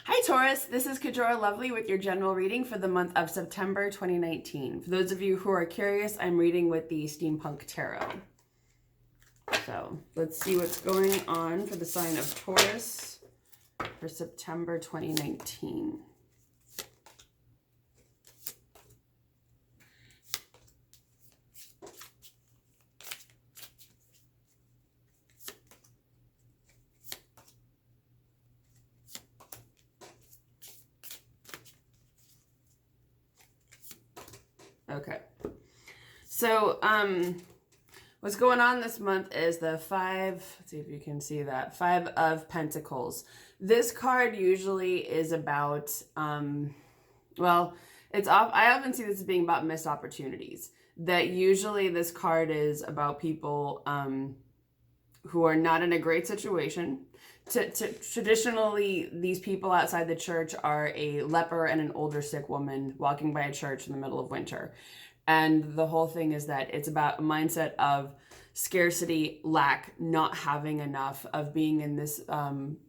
Hi Taurus, this is Kajora Lovely with your general reading for the month of September 2019. For those of you who are curious, I'm reading with the Steampunk Tarot. So let's see what's going on for the sign of Taurus for September 2019. Okay, so what's going on this month is the let's see if you can see that, Five of Pentacles. This card usually is about, well, I often see this as being about missed opportunities. That usually this card is about people who are not in a great situation. Traditionally, these people outside the church are a leper and an older sick woman walking by a church in the middle of winter. And the whole thing is that it's about a mindset of scarcity, lack, not having enough, of being in this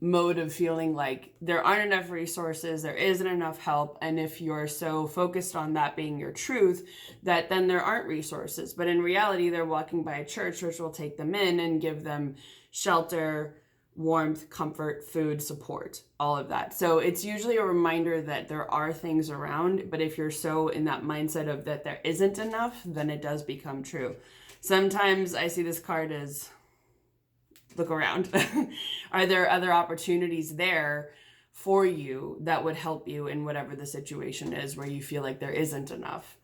mode of feeling like there aren't enough resources, there isn't enough help. And if you're so focused on that being your truth, that then there aren't resources. But in reality, they're walking by a church which will take them in and give them shelter, warmth, comfort, food, support, all of that. So it's usually a reminder that there are things around, but if you're so in that mindset of that there isn't enough, then it does become true. Sometimes I see this card as, look around. Are there other opportunities there for you that would help you in whatever the situation is where you feel like there isn't enough?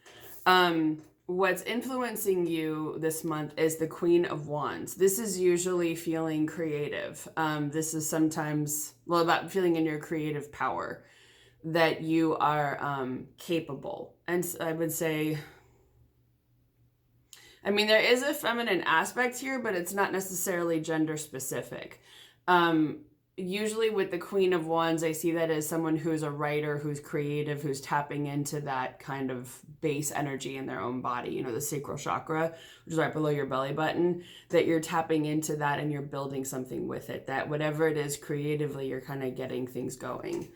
What's influencing you this month is the Queen of Wands. This is usually feeling creative. This is sometimes, well, about feeling in your creative power, that you are capable. And I would say, I mean, there is a feminine aspect here, but it's not necessarily gender specific. Usually with the Queen of Wands, I see that as someone who's a writer, who's creative, who's tapping into that kind of base energy in their own body, you know, the sacral chakra, which is right below your belly button, that you're tapping into that and you're building something with it, that whatever it is creatively, you're kind of getting things going.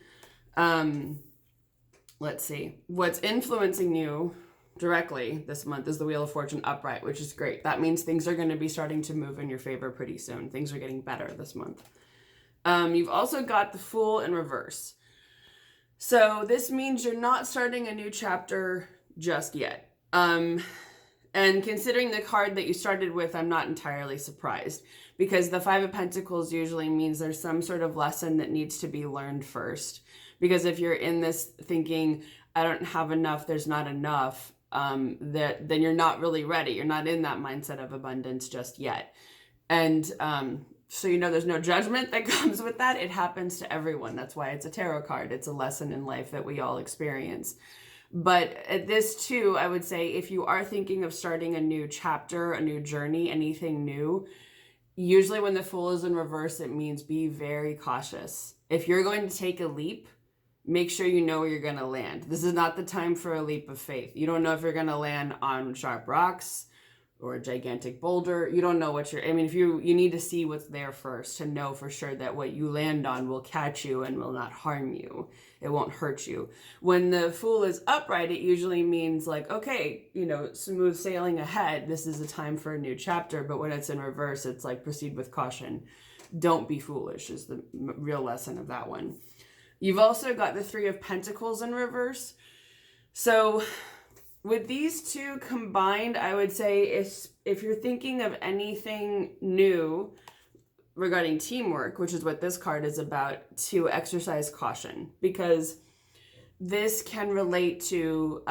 Let's see. What's influencing you directly this month is the Wheel of Fortune upright, which is great. That means things are going to be starting to move in your favor pretty soon. Things are getting better this month. You've also got the Fool in reverse. So this means you're not starting a new chapter just yet. And considering the card that you started with, I'm not entirely surprised, because the Five of Pentacles usually means there's some sort of lesson that needs to be learned first. Because if you're in this thinking, I don't have enough, there's not enough, then you're not really ready. You're not in that mindset of abundance just yet. And so, you know, there's no judgment that comes with that. It happens to everyone. That's why it's a tarot card. It's a lesson in life that we all experience. But at this too, I would say, if you are thinking of starting a new chapter, a new journey, anything new, usually when the Fool is in reverse, it means be very cautious. If you're going to take a leap, make sure you know where you're going to land. This is not the time for a leap of faith. You don't know if you're going to land on sharp rocks or a gigantic boulder. You don't know what if you need to see what's there first to know for sure that what you land on will catch you and will not harm you. It won't hurt you. When the Fool is upright, it usually means like, okay, you know, smooth sailing ahead. This is a time for a new chapter. But when it's in reverse, it's like proceed with caution. Don't be foolish is the real lesson of that one. You've also got the Three of Pentacles in reverse. So with these two combined, I would say if you're thinking of anything new regarding teamwork, which is what this card is about, to exercise caution, because this can relate to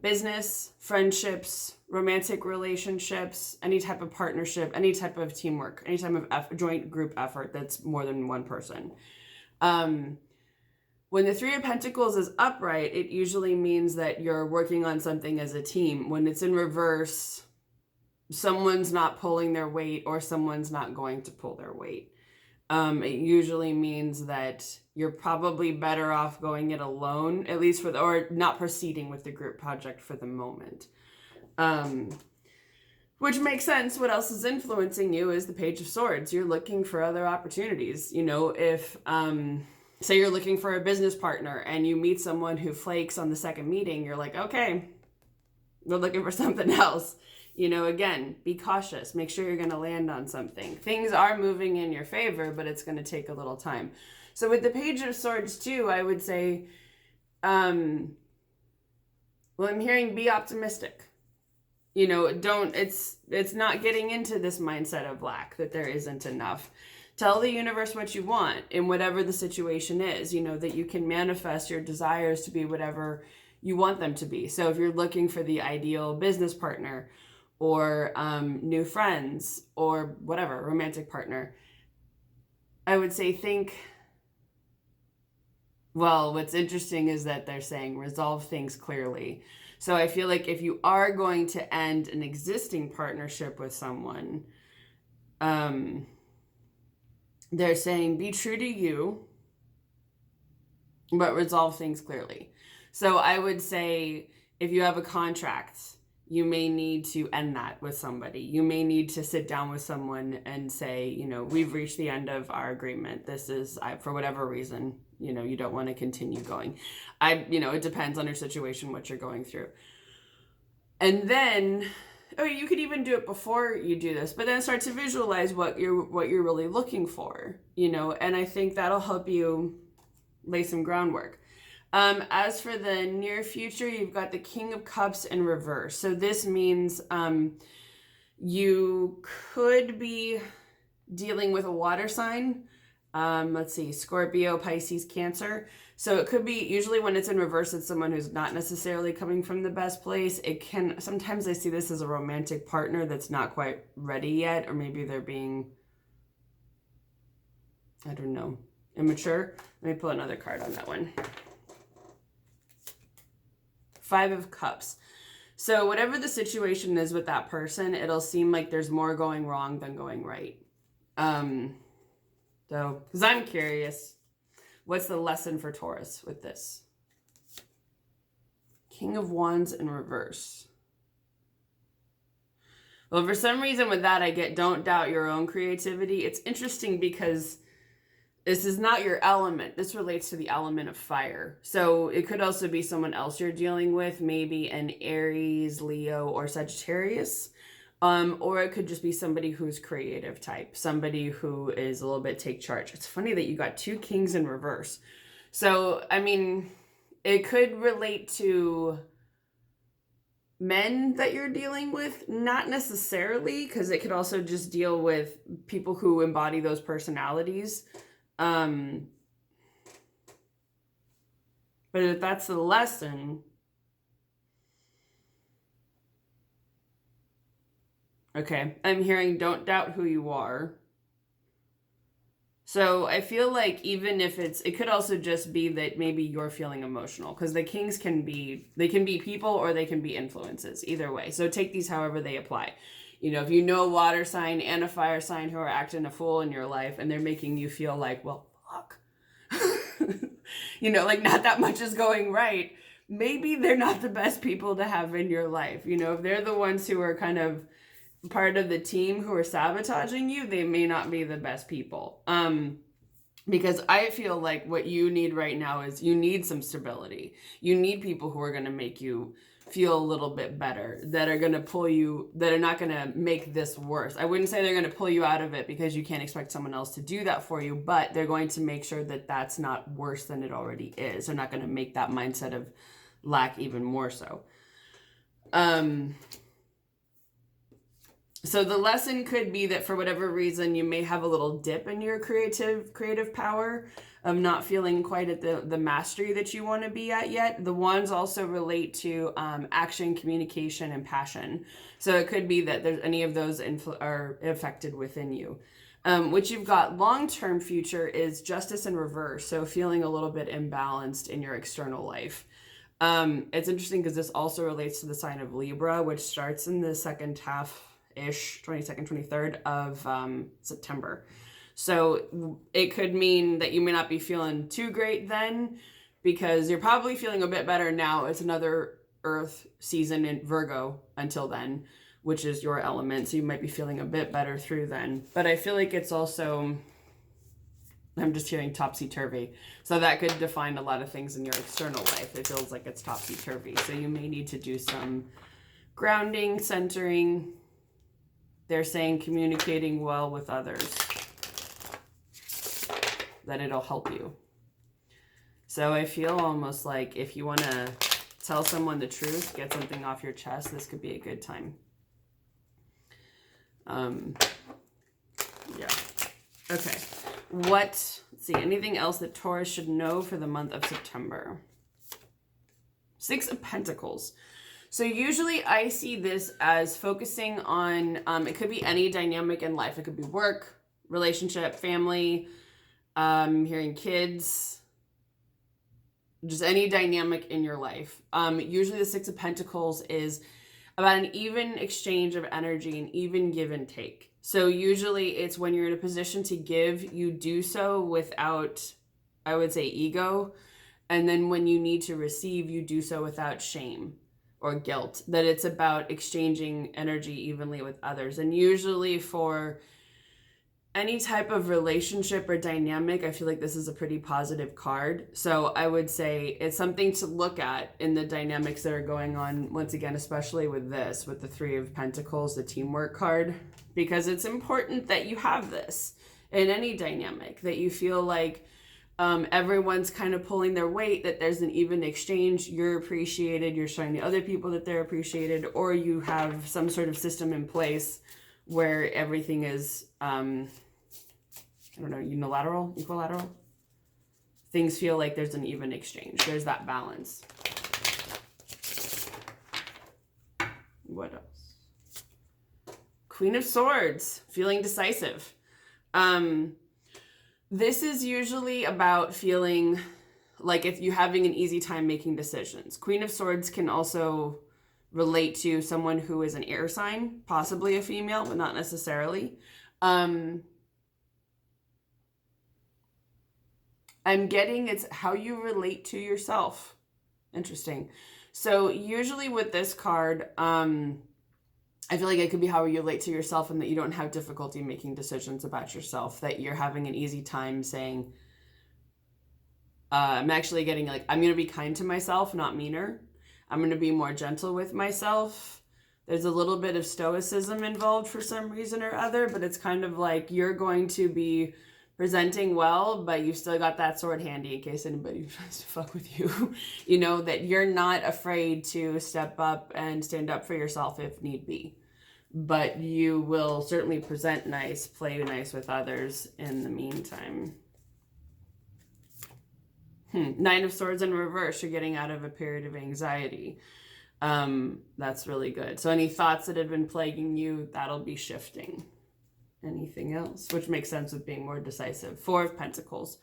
business, friendships, romantic relationships, any type of partnership, any type of teamwork, any type of joint group effort that's more than one person. When the Three of Pentacles is upright, it usually means that you're working on something as a team. When it's in reverse, someone's not pulling their weight or someone's not going to pull their weight. It usually means that you're probably better off going it alone, at least or not proceeding with the group project for the moment. Which makes sense. What else is influencing you is the Page of Swords. You're looking for other opportunities. You know, if say you're looking for a business partner and you meet someone who flakes on the second meeting, you're like, okay, we're looking for something else. Again, be cautious. Make sure you're going to land on something. Things are moving in your favor, but it's going to take a little time. So with the Page of Swords too, I would say, I'm hearing be optimistic. It's not getting into this mindset of lack, that there isn't enough. Tell the universe what you want in whatever the situation is, that you can manifest your desires to be whatever you want them to be. So if you're looking for the ideal business partner or new friends or whatever, romantic partner, I would say what's interesting is that they're saying resolve things clearly. So I feel like if you are going to end an existing partnership with someone, they're saying be true to you, but resolve things clearly. So I would say if you have a contract, you may need to end that with somebody. You may need to sit down with someone and say, we've reached the end of our agreement. This is, for whatever reason, you don't want to continue going. It depends on your situation, what you're going through. And then, you could even do it before you do this, but then start to visualize what you're really looking for, and I think that'll help you lay some groundwork. As for the near future, you've got the King of Cups in reverse. So this means you could be dealing with a water sign. Let's see, Scorpio, Pisces, Cancer. So it could be, usually when it's in reverse, it's someone who's not necessarily coming from the best place. Sometimes I see this as a romantic partner that's not quite ready yet, or maybe they're being, I don't know, immature. Let me pull another card on that one. Five of Cups. So whatever the situation is with that person, it'll seem like there's more going wrong than going right. So, because I'm curious, what's the lesson for Taurus with this? King of Wands in reverse. Well, for some reason with that, I get don't doubt your own creativity. It's interesting because this is not your element. This relates to the element of fire. So it could also be someone else you're dealing with, maybe an Aries, Leo, or Sagittarius. Or it could just be somebody who's creative type, somebody who is a little bit take charge. It's funny that you got two kings in reverse. So, it could relate to men that you're dealing with, not necessarily, because it could also just deal with people who embody those personalities. But if that's the lesson, okay, I'm hearing don't doubt who you are. So I feel like even if it could also just be that maybe you're feeling emotional, because the kings can be people or they can be influences, either way. So take these however they apply. If you know a water sign and a fire sign who are acting a fool in your life and they're making you feel like, well, fuck, like not that much is going right. Maybe they're not the best people to have in your life. If they're the ones who are kind of part of the team who are sabotaging you, they may not be the best people. Because I feel like what you need right now is you need some stability. You need people who are going to make you feel a little bit better, that are going to pull you, that are not going to make this worse. I wouldn't say they're going to pull you out of it because you can't expect someone else to do that for you, but they're going to make sure that that's not worse than it already is. They're not going to make that mindset of lack even more so. So the lesson could be that for whatever reason, you may have a little dip in your creative power of not feeling quite at the mastery that you want to be at yet. The wands also relate to action, communication, and passion. So it could be that there's any of those are affected within you. What you've got long-term future is justice in reverse. So feeling a little bit imbalanced in your external life. It's interesting because this also relates to the sign of Libra, which starts in the second half-ish, 22nd, 23rd of September. So it could mean that you may not be feeling too great then, because you're probably feeling a bit better now. It's another Earth season in Virgo until then, which is your element. So you might be feeling a bit better through then. But I feel like it's also I'm just hearing topsy-turvy. So that could define a lot of things in your external life. It feels like it's topsy-turvy. So you may need to do some grounding, centering. They're saying communicating well with others, that it'll help you. So I feel almost like if you want to tell someone the truth, get something off your chest, this could be a good time. Yeah. Okay. Let's see, anything else that Taurus should know for the month of September? 6 of Pentacles. So usually I see this as focusing on, it could be any dynamic in life. It could be work, relationship, family, hearing kids, just any dynamic in your life. Usually the 6 of Pentacles is about an even exchange of energy, an even give and take. So usually it's when you're in a position to give, you do so without, I would say, ego. And then when you need to receive, you do so without shame or guilt. That it's about exchanging energy evenly with others. And usually for any type of relationship or dynamic, I feel like this is a pretty positive card. So I would say it's something to look at in the dynamics that are going on, once again, especially with this, with the 3 of Pentacles, the teamwork card, because it's important that you have this in any dynamic, that you feel like everyone's kind of pulling their weight, that there's an even exchange, you're appreciated, you're showing the other people that they're appreciated, or you have some sort of system in place where everything is, I don't know, unilateral, equilateral. Things feel like there's an even exchange. There's that balance. What else? Queen of Swords, feeling decisive. This is usually about feeling like if you're having an easy time making decisions. Queen of Swords can also relate to someone who is an air sign, possibly a female, but not necessarily. I'm getting it's how you relate to yourself. Interesting. So usually with this card, I feel like it could be how you relate to yourself and that you don't have difficulty making decisions about yourself, that you're having an easy time saying, I'm actually getting like, I'm going to be kind to myself, not meaner. I'm going to be more gentle with myself. There's a little bit of stoicism involved for some reason or other, but it's kind of like you're going to be presenting well, but you still got that sword handy in case anybody tries to fuck with you. You know, that you're not afraid to step up and stand up for yourself if need be. But you will certainly present nice, play nice with others in the meantime. 9 of Swords in reverse, you're getting out of a period of anxiety. That's really good. So any thoughts that have been plaguing you, that'll be shifting. Anything else? Which makes sense with being more decisive. 4 of Pentacles.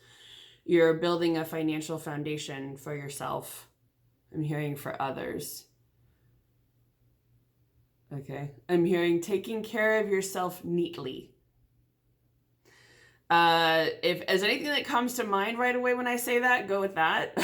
You're building a financial foundation for yourself. I'm hearing for others. Okay. I'm hearing taking care of yourself neatly. If there's anything that comes to mind right away when I say that, go with that.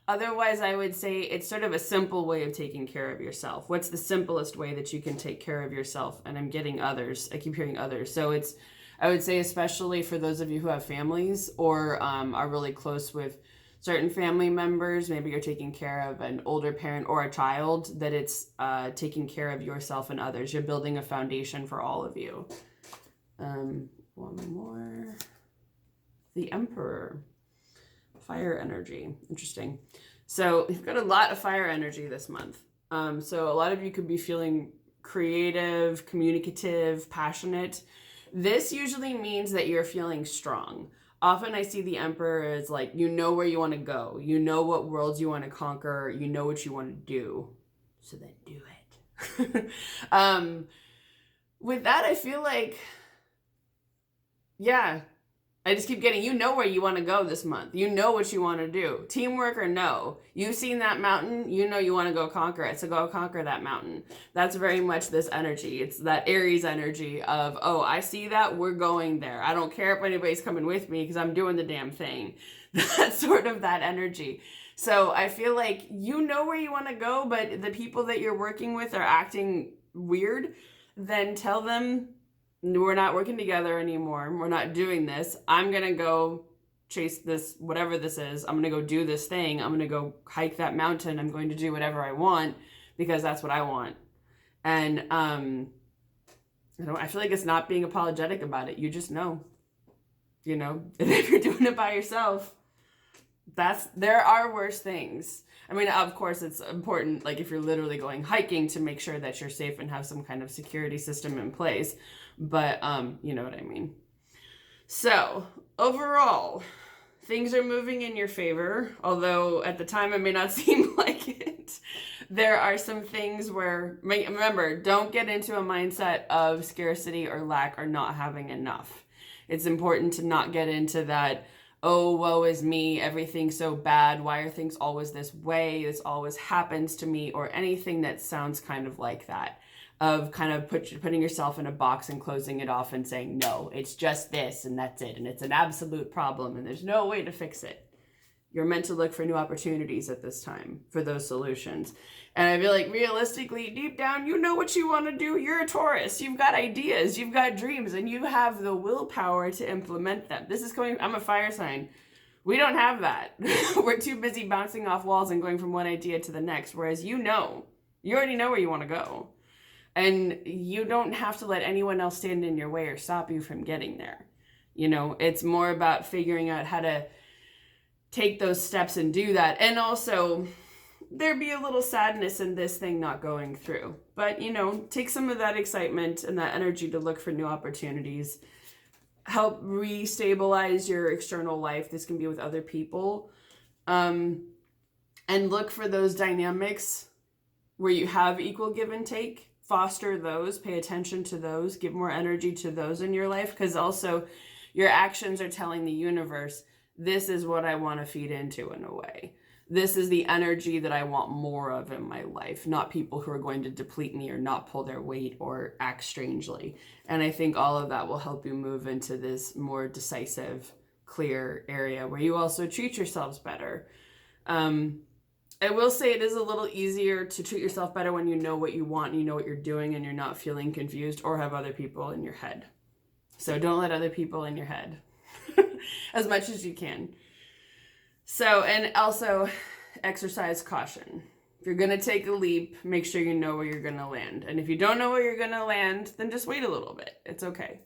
Otherwise, I would say it's sort of a simple way of taking care of yourself. What's the simplest way that you can take care of yourself? And I'm getting others. I keep hearing others. So it's, I would say, especially for those of you who have families or are really close with certain family members, maybe you're taking care of an older parent or a child, that it's taking care of yourself and others. You're building a foundation for all of you. One more. The Emperor. Fire energy. Interesting. So you've got a lot of fire energy this month. So a lot of you could be feeling creative, communicative, passionate. This usually means that you're feeling strong. Often I see the Emperor as like, you know where you want to go. You know what worlds you want to conquer. You know what you want to do. So then do it. With that, I feel like, yeah, I just keep getting, you know where you want to go this month. You know what you want to do. Teamwork or no. You've seen that mountain. You know you want to go conquer it. So go conquer that mountain. That's very much this energy. It's that Aries energy of, oh, I see that. We're going there. I don't care if anybody's coming with me because I'm doing the damn thing. That's sort of that energy. So I feel like you know where you want to go, but the people that you're working with are acting weird. Then tell them, we're not working together anymore. We're not doing this. I'm going to go chase this, whatever this is. I'm going to go do this thing. I'm going to go hike that mountain. I'm going to do whatever I want because that's what I want. And, I feel like it's not being apologetic about it. You just know, if you're doing it by yourself, there are worse things. I mean, of course, it's important, like if you're literally going hiking, to make sure that you're safe and have some kind of security system in place. But you know what I mean. So overall, things are moving in your favor, although at the time it may not seem like it. There are some things where, remember, don't get into a mindset of scarcity or lack or not having enough. It's important to not get into that, oh, woe is me, everything's so bad, why are things always this way, this always happens to me, or anything that sounds kind of like that, of kind of putting yourself in a box and closing it off and saying, no, it's just this and that's it, and it's an absolute problem and there's no way to fix it. You're meant to look for new opportunities at this time for those solutions. And I feel like realistically, deep down, you know what you want to do. You're a Taurus. You've got ideas, you've got dreams, and you have the willpower to implement them. I'm a fire sign. We don't have that. We're too busy bouncing off walls and going from one idea to the next. Whereas you already know where you want to go. And you don't have to let anyone else stand in your way or stop you from getting there. It's more about figuring out how to take those steps and do that. And also, there'd be a little sadness in this thing not going through. But, take some of that excitement and that energy to look for new opportunities. Help restabilize your external life. This can be with other people. And look for those dynamics where you have equal give and take. Foster those, pay attention to those, give more energy to those in your life. Because also, your actions are telling the universe, this is what I want to feed into in a way. This is the energy that I want more of in my life, not people who are going to deplete me or not pull their weight or act strangely. And I think all of that will help you move into this more decisive, clear area where you also treat yourselves better. I will say it is a little easier to treat yourself better when you know what you want and you know what you're doing and you're not feeling confused or have other people in your head. So don't let other people in your head as much as you can. So, and also exercise caution. If you're going to take a leap, make sure you know where you're going to land. And if you don't know where you're going to land, then just wait a little bit. It's okay.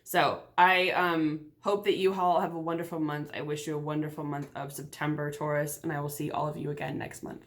So I hope that you all have a wonderful month. I wish you a wonderful month of September, Taurus, and I will see all of you again next month.